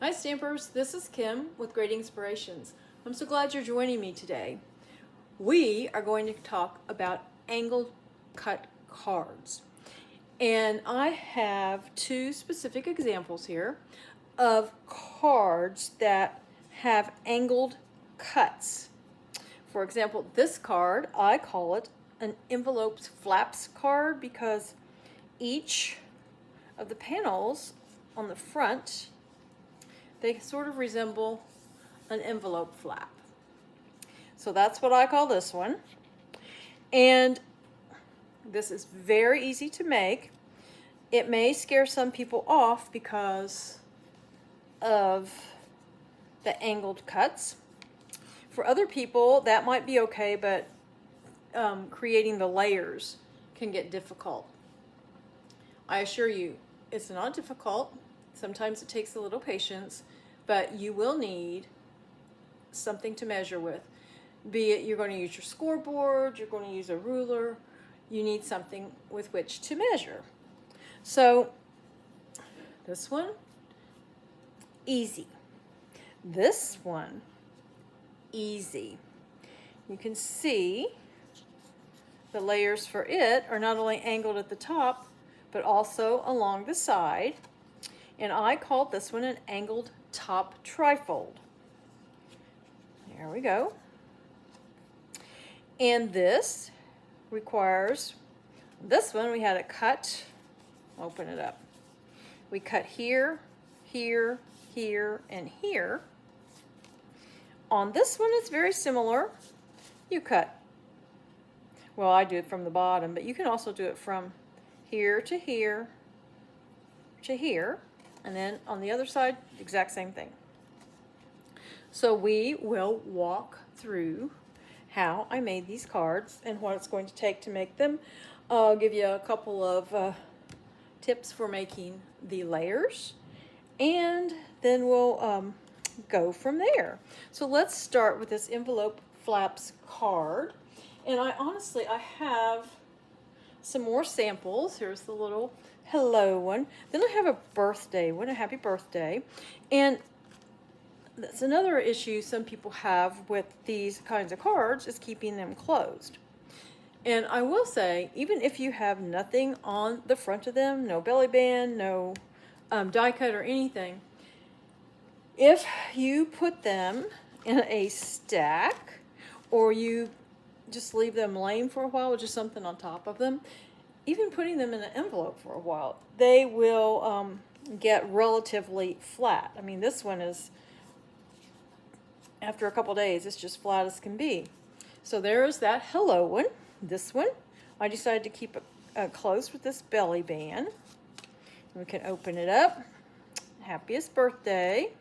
Hi Stampers, this is Kim with Great Inspirations. I'm so glad you're joining me today. We are going to talk about angled cut cards. And I have two specific examples here of cards that have angled cuts. For example, this card, I call it an envelopes flaps card because each of the panels on the front, they sort of resemble an envelope flap. So that's what I call this one. And this is very easy to make. It may scare some people off because of the angled cuts. For other people, that might be okay, but creating the layers can get difficult. I assure you, it's not difficult. Sometimes it takes a little patience, but you will need something to measure with. Be it you're going to use your scoreboard, you're going to use a ruler, you need something with which to measure. So this one, easy. This one, easy. You can see the layers for it are not only angled at the top, but also along the side. And I called this one an angled top trifold. There we go. And this requires, this one we had it cut, open it up. We cut here, here, here, and here. On this one it's very similar. You cut, well I do it from the bottom, but you can also do it from here to here to here. And then on the other side, exact same thing. So we will walk through how I made these cards and what it's going to take to make them. I'll give you a couple of tips for making the layers, and then we'll go from there. So let's start with this envelope flaps card. And I have some more samples. Here's the little hello one. Then I have a birthday one, a happy birthday. And that's another issue some people have with these kinds of cards, is keeping them closed. And I will say, even if you have nothing on the front of them, no belly band, no die cut or anything, if you put them in a stack or you just leave them laying for a while with just something on top of them, even putting them in an envelope for a while, they will get relatively flat. I mean, this one is, after a couple days, it's just flat as can be. So there's that hello one. This one, I decided to keep it closed with this belly band. We can open it up. Happiest birthday.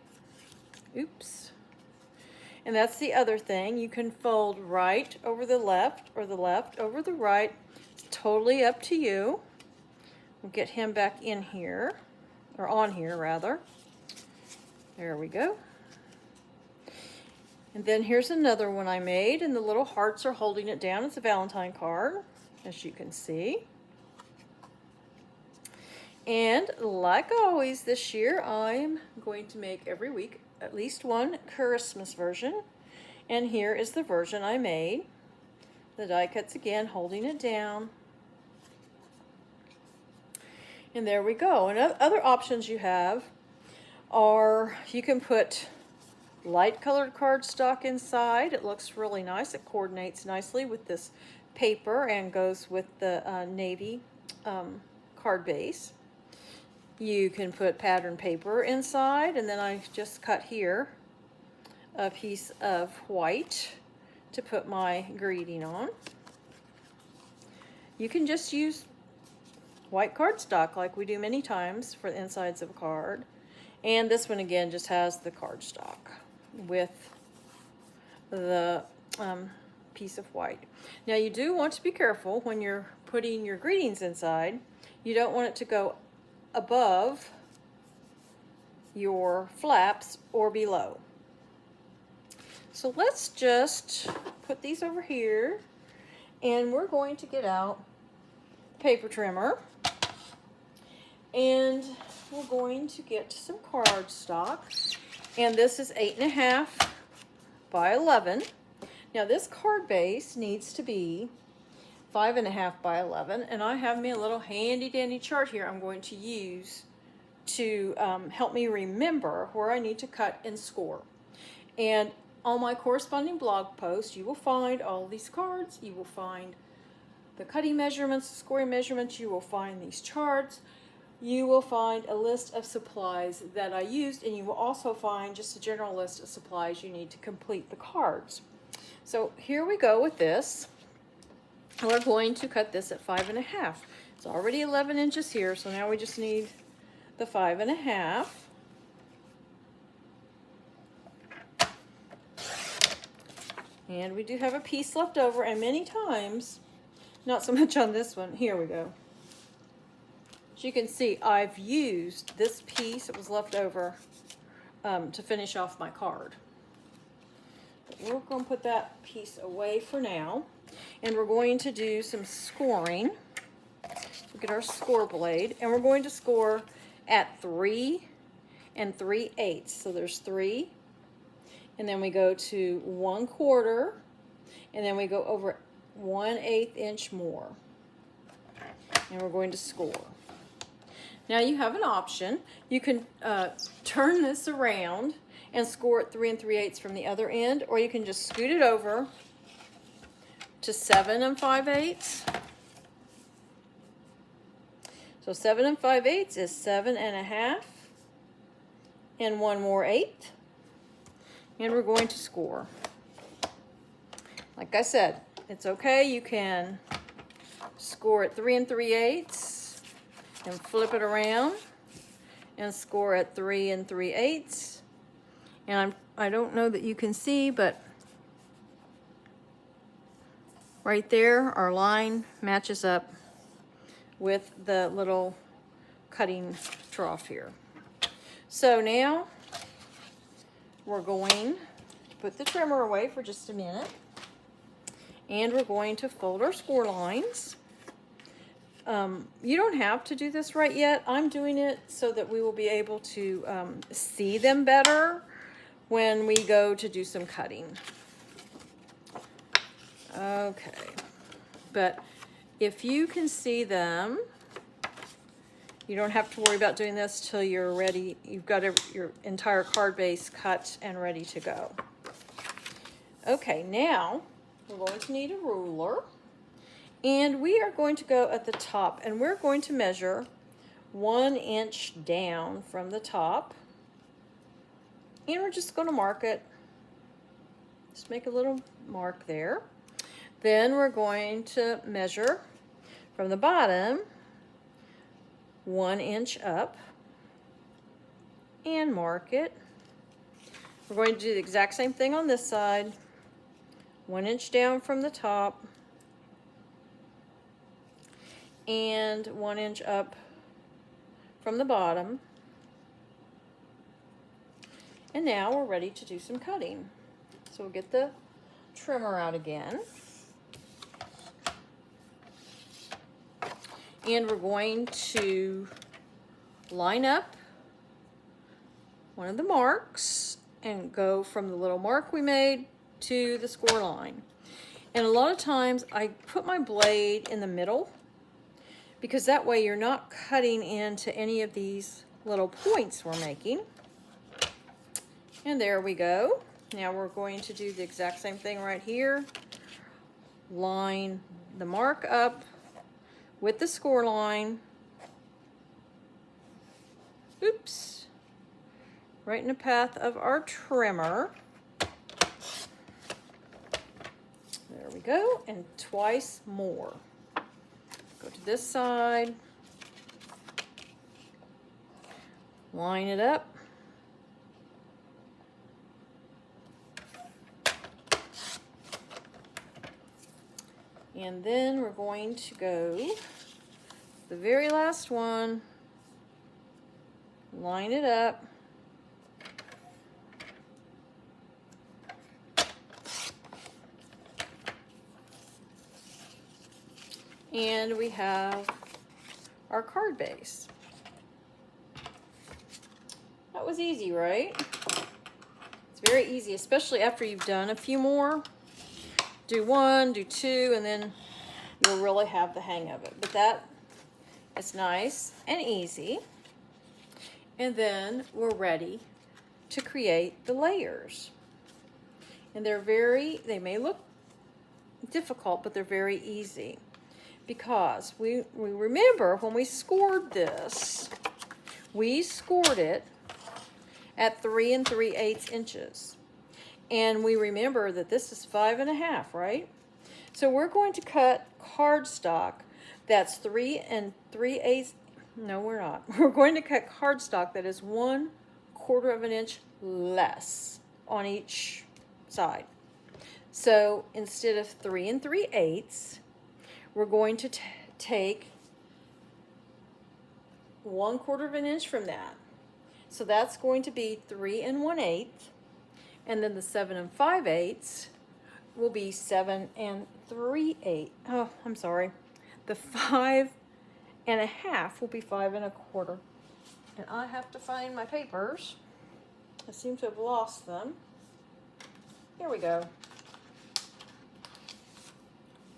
Oops. And that's the other thing. You can fold right over the left or the left over the right. It's totally up to you. We'll get him back in here, or on here rather. There we go. And then here's another one I made, and the little hearts are holding it down. It's a Valentine card, as you can see. And like always this year, I'm going to make every week at least one Christmas version. And here is the version I made. The die cuts again, holding it down. And there we go. And other options you have are, you can put light colored cardstock inside. It looks really nice. It coordinates nicely with this paper and goes with the navy card base. You can put pattern paper inside, and then I just cut here a piece of white to put my greeting on. You can just use white cardstock like we do many times for the insides of a card. And this one again just has the cardstock with the piece of white. Now you do want to be careful when you're putting your greetings inside. You don't want it to go above your flaps or below. So let's just put these over here, and we're going to get out the paper trimmer. And we're going to get some cardstock. And this is 8.5 by 11. Now this card base needs to be 5.5 by 11. And I have me a little handy dandy chart here I'm going to use to help me remember where I need to cut and score. And on my corresponding blog post, you will find all these cards. You will find the cutting measurements, the scoring measurements. You will find these charts. You will find a list of supplies that I used, and you will also find just a general list of supplies you need to complete the cards. So here we go with this. We're going to cut this at 5.5. It's already 11 inches here, so now we just need the 5.5. And we do have a piece left over, and many times, not so much on this one, here we go. As you can see, I've used this piece that was left over to finish off my card. But we're going to put that piece away for now, and we're going to do some scoring. Look at our score blade, and we're going to score at 3 3/8. So there's 3. And then we go to 1/4, and then we go over 1/8 inch more. And we're going to score. Now you have an option. You can turn this around and score at 3 3/8 from the other end, or you can just scoot it over to 7 5/8. So 7 5/8 is 7.5 and 1 more 8. And we're going to score. Like I said, it's okay. You can score at 3 3/8 and flip it around and score at 3 3/8. And I don't know that you can see, but right there, our line matches up with the little cutting trough here. So now we're going to put the trimmer away for just a minute, and we're going to fold our score lines. You don't have to do this right yet. I'm doing it so that we will be able to see them better when we go to do some cutting. Okay, but if you can see them, you don't have to worry about doing this till you're ready. You've got your entire card base cut and ready to go. Okay, now we're going to need a ruler, and we are going to go at the top, and we're going to measure 1 inch down from the top, and we're just going to mark it. Just make a little mark there. Then we're going to measure from the bottom 1 inch up and mark it. We're going to do the exact same thing on this side. 1 inch down from the top and 1 inch up from the bottom. And now we're ready to do some cutting. So we'll get the trimmer out again. And we're going to line up one of the marks and go from the little mark we made to the score line. And a lot of times I put my blade in the middle, because that way you're not cutting into any of these little points we're making. And there we go. Now we're going to do the exact same thing right here. Line the mark up with the score line. Oops. Right in the path of our trimmer. There we go. And twice more. Go to this side. Line it up. And then we're going to go the very last one, line it up, and we have our card base. That was easy, right? It's very easy, especially after you've done a few more. Do one, do two, and then you'll really have the hang of it. But that is nice and easy. And then we're ready to create the layers. And they may look difficult, but they're very easy. Because we remember when we scored this, we scored it at 3 3/8 inches. And we remember that this is 5 1/2, right? So we're going to cut cardstock that's 3 3/8. No, we're not. We're going to cut cardstock that is 1/4 of an inch less on each side. So instead of 3 3/8, we're going to take 1/4 of an inch from that. So that's going to be 3 1/8, and then the 7 5/8 will be 7 3/8. Oh, I'm sorry. The 5 1/2 will be 5 1/4. And I have to find my papers. I seem to have lost them. Here we go.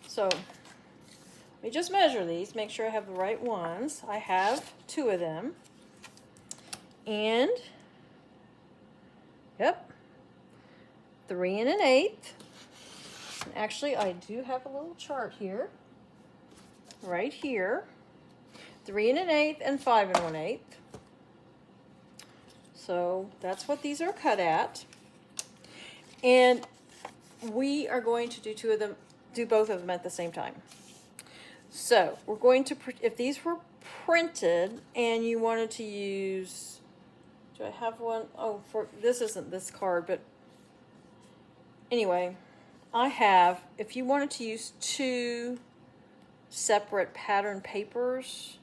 So let me just measure these, make sure I have the right ones. I have 2 of them. And, yep, 3 1/8. And actually, I do have a little chart here, right here. 3 1/8 and 5 1/8. So that's what these are cut at. And we are going to do both of them at the same time. So we're going to, if these were printed and you wanted to use, do I have one? Oh, this isn't this card, but anyway, I have, if you wanted to use 2 separate pattern papers,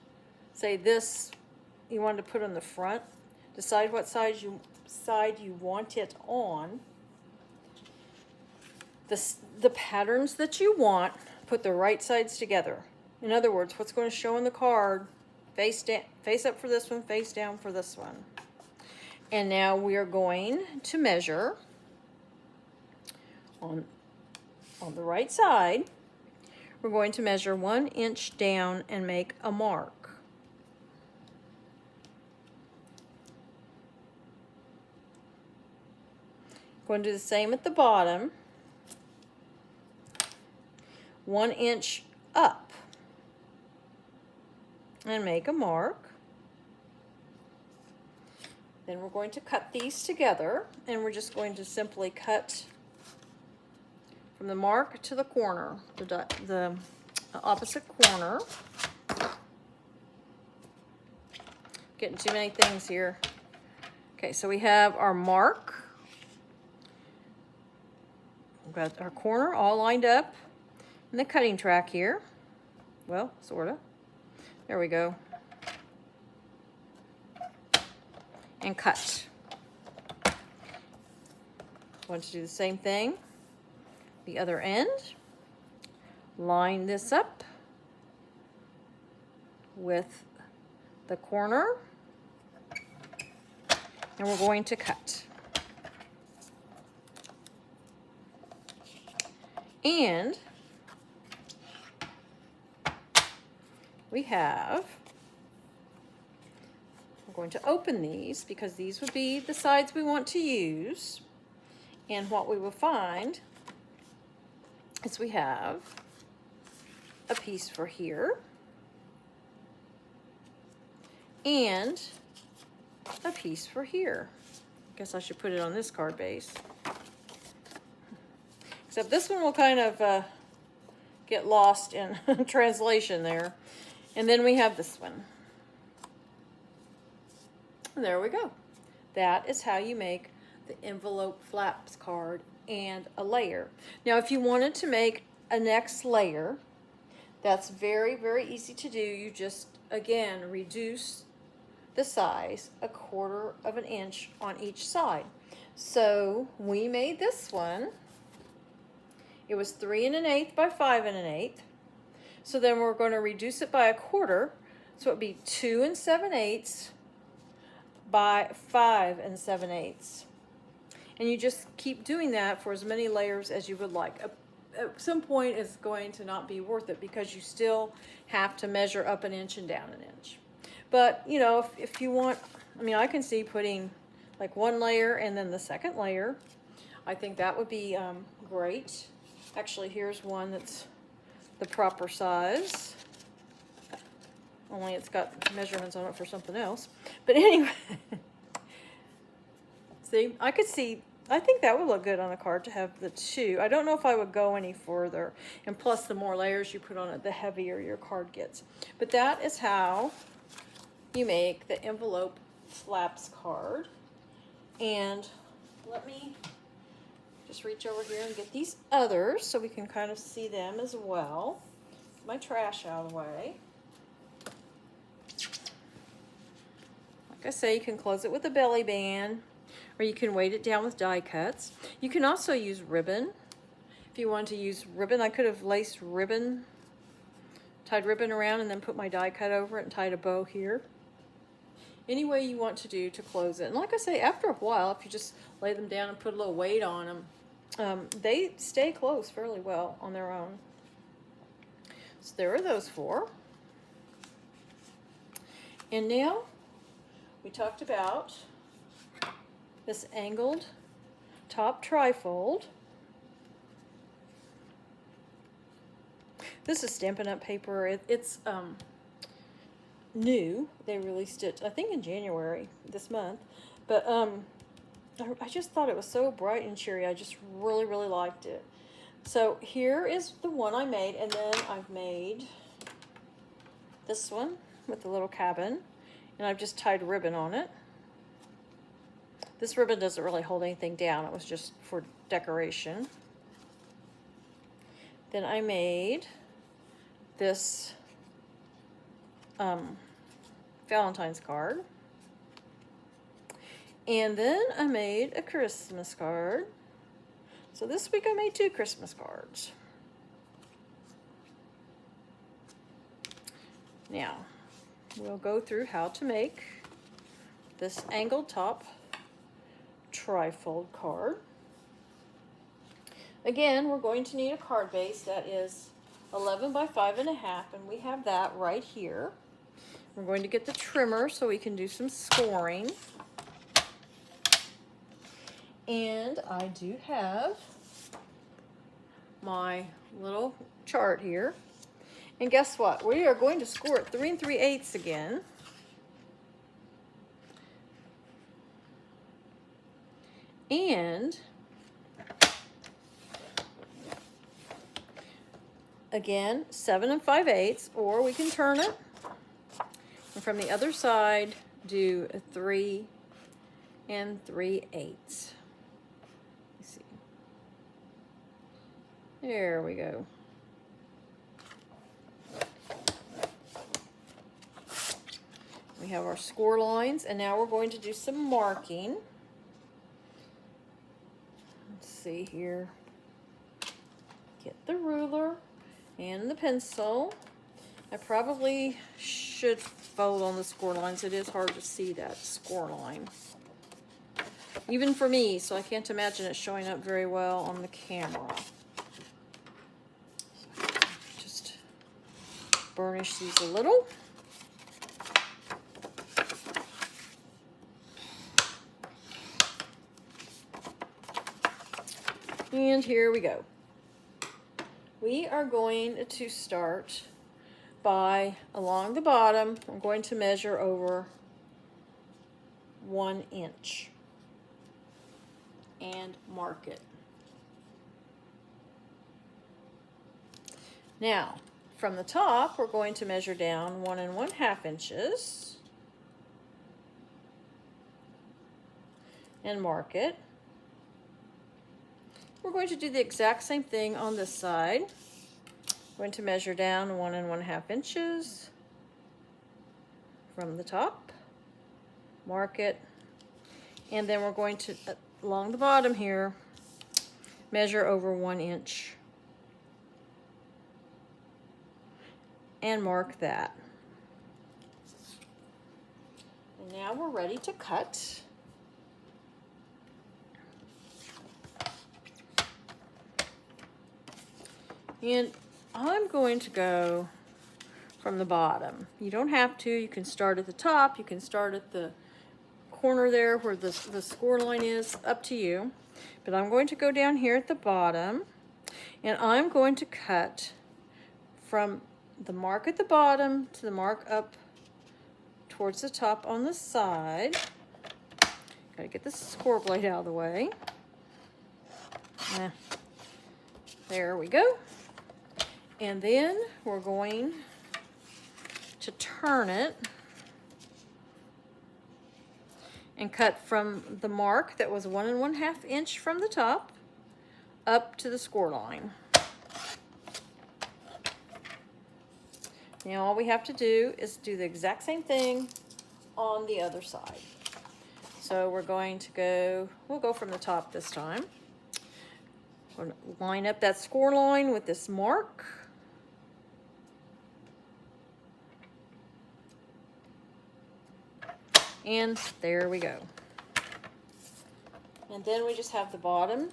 say this you wanted to put on the front, decide what side you want it on. The patterns that you want, put the right sides together. In other words, what's going to show on the card, face up for this one, face down for this one. And now we are going to measure on the right side. We're going to measure 1 inch down and make a mark. Going to do the same at the bottom. 1 inch up and make a mark. Then we're going to cut these together, and we're just going to simply cut from the mark to the corner, the opposite corner. Getting too many things here. Okay, so we have our mark. We've got our corner all lined up in the cutting track here. Well, sort of. There we go. And cut. Want to do the same thing. The other end. Line this up with the corner. And we're going to cut. And we have, we're going to open these because these would be the sides we want to use. And what we will find is we have a piece for here and a piece for here. I guess I should put it on this card base. Except this one will kind of get lost in translation there. And then we have this one. And there we go. That is how you make the envelope flaps card and a layer. Now, if you wanted to make a next layer, that's very, very easy to do. You just, again, reduce the size 1/4 of an inch on each side. So we made this one. It was 3 1/8 by 5 1/8. So then we're going to reduce it by 1/4. So it would be 2 7/8 by 5 7/8. And you just keep doing that for as many layers as you would like. At some point it's going to not be worth it because you still have to measure up an inch and down an inch. But you know, if you want, I mean, I can see putting like one layer and then the second layer. I think that would be great. Actually, here's one that's the proper size. Only it's got measurements on it for something else. But anyway, see, I think that would look good on a card to have the two. I don't know if I would go any further. And plus, the more layers you put on it, the heavier your card gets. But that is how you make the envelope flaps card. And let me just reach over here and get these others so we can kind of see them as well. Get my trash out of the way. Like I say, you can close it with a belly band, or you can weight it down with die cuts. You can also use ribbon. If you want to use ribbon, I could have laced ribbon, tied ribbon around, and then put my die cut over it and tied a bow here. Any way you want to do to close it. And like I say, after a while, if you just lay them down and put a little weight on them, they stay closed fairly well on their own. So there are those four. And now we talked about this angled top trifold. This is Stampin' Up! Paper. It's new. They released it, I think, in January this month. But I just thought it was so bright and cheery. I just really, really liked it. So here is the one I made, and then I've made this one with the little cabin, and I've just tied ribbon on it. This ribbon doesn't really hold anything down. It was just for decoration. Then I made this Valentine's card. And then I made a Christmas card. So this week I made 2 Christmas cards. Now, we'll go through how to make this angled top trifold card. Again, we're going to need a card base that is 11 by 5.5, and we have that right here. We're going to get the trimmer so we can do some scoring. And I do have my little chart here. And guess what? We are going to score it 3 3/8 again. And again, 7 5/8, or we can turn it. And from the other side, do a 3 3/8. Let's see. There we go. We have our score lines, and now we're going to do some marking. Let's see here. Get the ruler and the pencil. I probably should fold on the score lines. It is hard to see that score line, even for me, so I can't imagine it showing up very well on the camera. Just burnish these a little. And here we go. We are going to start by, along the bottom, I'm going to measure over 1 inch and mark it. Now, from the top, we're going to measure down 1 1/2 inches and mark it. We're going to do the exact same thing on this side. We're going to measure down 1 1/2 inches from the top, mark it, and then we're going to, along the bottom here, measure over 1 inch and mark that. And now we're ready to cut. And I'm going to go from the bottom. You don't have to. You can start at the top. You can start at the corner there where the score line is. Up to you. But I'm going to go down here at the bottom, and I'm going to cut from the mark at the bottom to the mark up towards the top on the side. Gotta get the score blade out of the way. There we go. And then we're going to turn it and cut from the mark that was 1 1/2 inch from the top up to the score line. Now all we have to do is do the exact same thing on the other side. So we're going to go, we'll go from the top this time. We're going to line up that score line with this mark. And there we go. And then we just have the bottom.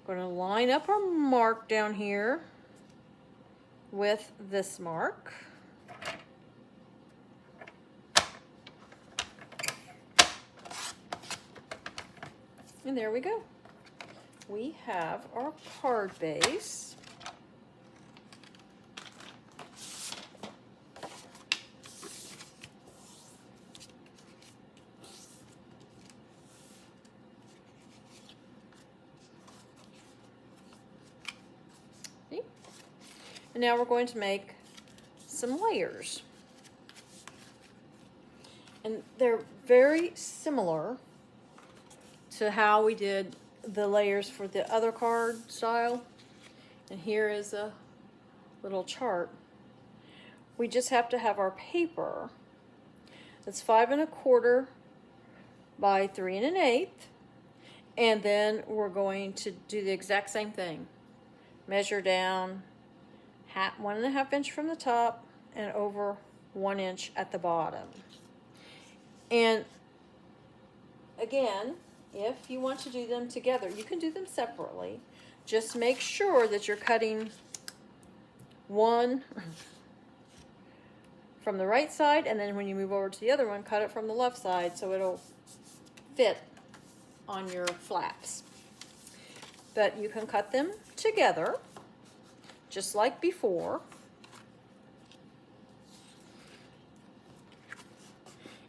We're going to line up our mark down here with this mark. And there we go. We have our card base. And now we're going to make some layers. And they're very similar to how we did the layers for the other card style. And here is a little chart. We just have to have our paper that's 5 1/4 by 3 1/8. And then we're going to do the exact same thing. Measure down 1 1/2 inch from the top and over 1 inch at the bottom. And again, if you want to do them together, you can do them separately. Just make sure that you're cutting one from the right side, and then when you move over to the other one, cut it from the left side so it'll fit on your flaps. But you can cut them together just like before.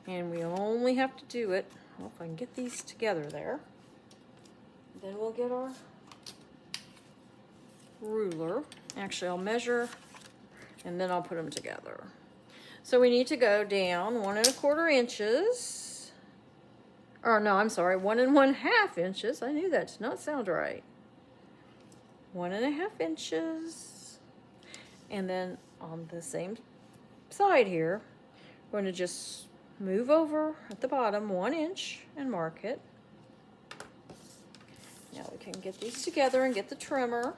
And we only have to do it, well, if I can get these together there. Then we'll get our ruler. Actually, I'll measure and then I'll put them together. So we need to go down 1 1/4 inches. Or no, I'm sorry, 1 1/2 inches. I knew that did not sound right. 1 1/2 inches. And then on the same side here, we're going to just move over at the bottom 1 inch and mark it. Now we can get these together and get the trimmer.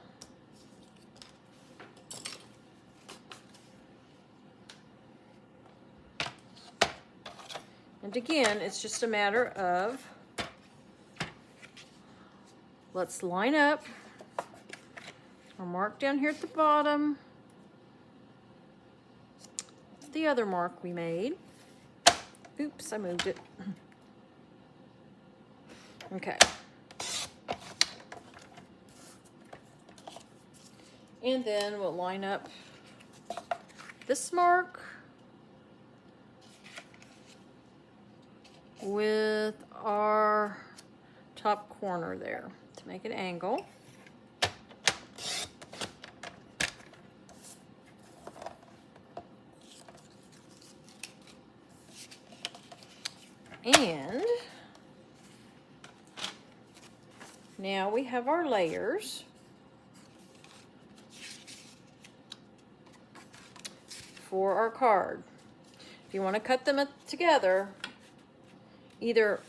And again, it's just a matter of, let's line up our mark down here at the bottom, the other mark we made. Oops, I moved it. Okay. And then we'll line up this mark with our top corner there to make an angle. And now we have our layers for our card. If you want to cut them together, either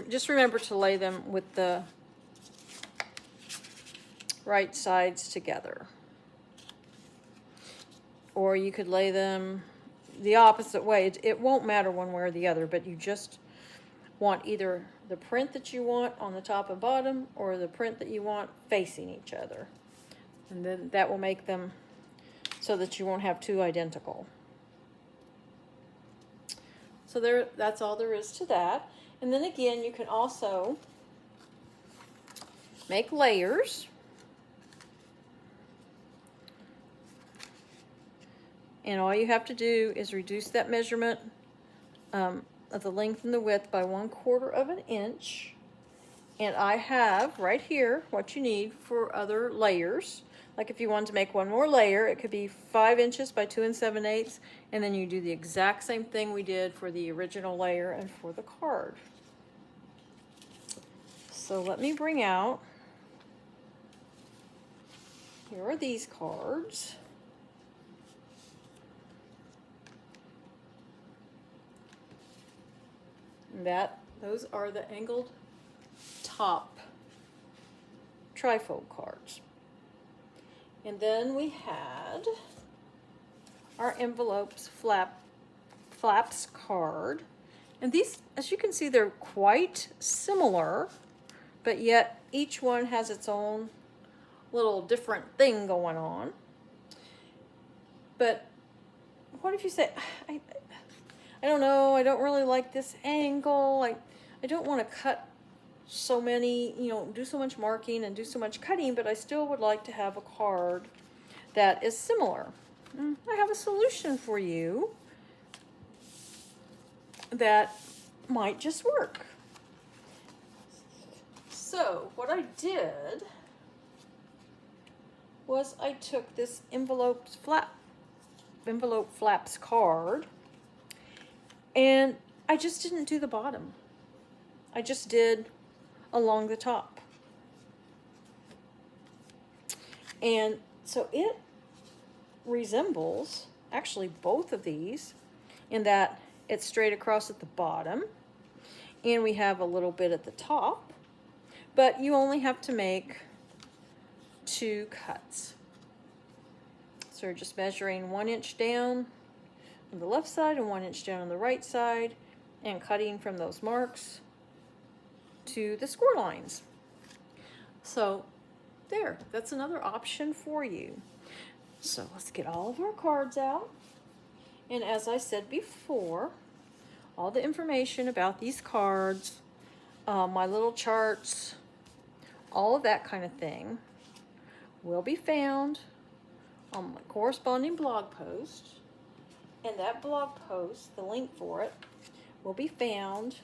just remember to lay them with the right sides together. Or you could lay them the opposite way. It won't matter one way or the other, but you just want either the print that you want on the top and bottom or the print that you want facing each other. And then that will make them so that you won't have two identical. So that's all there is to that. And then again, you can also make layers. And all you have to do is reduce that measurement of the length and the width by 1/4 of an inch. And I have right here what you need for other layers. Like if you wanted to make one more layer, it could be 5 inches by 2 7/8, and then you do the exact same thing we did for the original layer and for the card. So let me bring out, here are these cards. Those are the angled top trifold cards. And then we had our envelopes flaps card. And these, as you can see, they're quite similar, but yet each one has its own little different thing going on. But what if you say, I don't know, I don't really like this angle. I don't want to cut so many, do so much marking and do so much cutting, but I still would like to have a card that is similar. I have a solution for you that might just work. So what I did was I took this envelope flaps card, and I just didn't do the bottom. I just did along the top. And so it resembles actually both of these in that it's straight across at the bottom and we have a little bit at the top, but you only have to make 2 cuts. So you're just measuring 1 inch down on the left side and 1 inch down on the right side and cutting from those marks to the score lines. So there, that's another option for you. So let's get all of our cards out. And as I said before, all the information about these cards, my little charts, all of that kind of thing will be found on my corresponding blog post. And that blog post, the link for it, will be found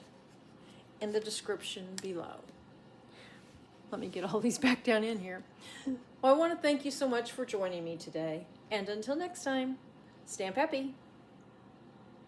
in the description below. Let me get all these back down in here. Well, I want to thank you so much for joining me today. And until next time, stamp happy.